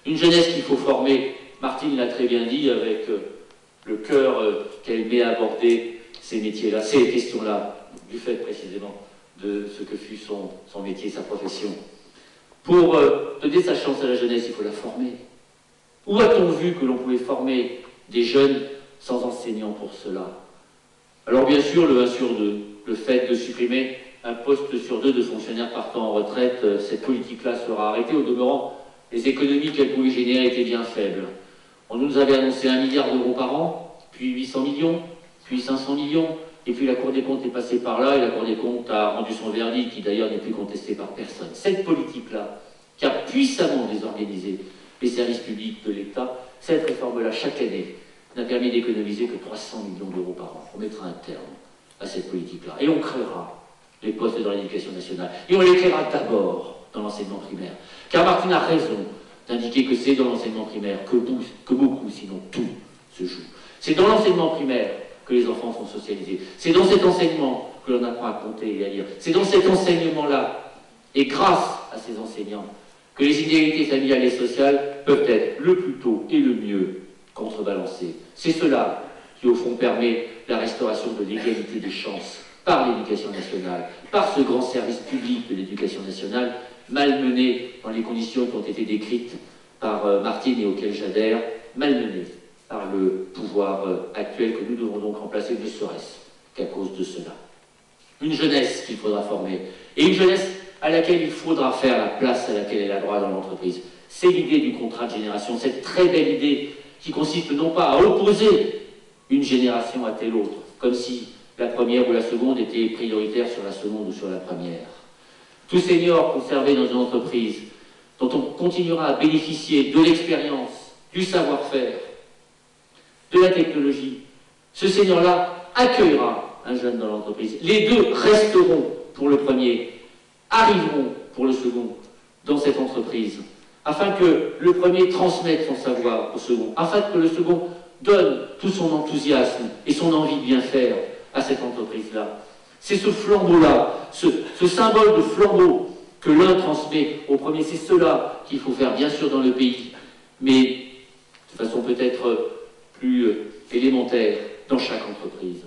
Une jeunesse qu'il faut former, Martine l'a très bien dit, avec le cœur qu'elle met à aborder ces métiers-là, ces questions-là, du fait précisément de ce que fut son métier, sa profession. Pour donner sa chance à la jeunesse, il faut la former. Où a-t-on vu que l'on pouvait former des jeunes sans enseignants pour cela? Alors bien sûr, le 1 sur 2, le fait de supprimer un poste sur 2 de fonctionnaires partant en retraite, cette politique-là sera arrêtée. Au demeurant, les économies qu'elle pouvait générer étaient bien faibles. On nous avait annoncé 1 milliard d'euros par an, puis 800 millions, puis 500 millions, et puis la Cour des comptes est passée par là, et la Cour des comptes a rendu son verdict, qui d'ailleurs n'est plus contesté par personne. Cette politique-là, qui a puissamment désorganisé les services publics de l'État, cette réforme-là, chaque année, n'a permis d'économiser que 300 millions d'euros par an. On mettra un terme à cette politique-là. Et on créera les postes dans l'éducation nationale. Et on les créera d'abord dans l'enseignement primaire. Car Martine a raison d'indiquer que c'est dans l'enseignement primaire que beaucoup, sinon tout, se joue. C'est dans l'enseignement primaire que les enfants sont socialisés. C'est dans cet enseignement que l'on apprend à compter et à lire. C'est dans cet enseignement-là, et grâce à ces enseignants, que les inégalités familiales et sociales peuvent être le plus tôt et le mieux contrebalancées. C'est cela qui, au fond, permet la restauration de l'égalité des chances par l'éducation nationale, par ce grand service public de l'éducation nationale, malmené dans les conditions qui ont été décrites par Martine et auxquelles j'adhère, malmené par le pouvoir actuel que nous devons donc remplacer, ne serait-ce qu'à cause de cela. Une jeunesse qu'il faudra former, et une jeunesse à laquelle il faudra faire la place à laquelle elle a droit dans l'entreprise. C'est l'idée du contrat de génération, cette très belle idée qui consiste non pas à opposer une génération à telle autre, comme si la première ou la seconde était prioritaire sur la seconde ou sur la première. Tout senior conservé dans une entreprise, dont on continuera à bénéficier de l'expérience, du savoir-faire, de la technologie, ce senior-là accueillera un jeune dans l'entreprise. Les deux resteront pour le premier, arriveront pour le second dans cette entreprise, afin que le premier transmette son savoir au second, afin que le second donne tout son enthousiasme et son envie de bien faire à cette entreprise-là. C'est ce flambeau-là, ce symbole de flambeau que l'un transmet au premier, c'est cela qu'il faut faire, bien sûr, dans le pays, mais de façon peut-être plus élémentaire dans chaque entreprise.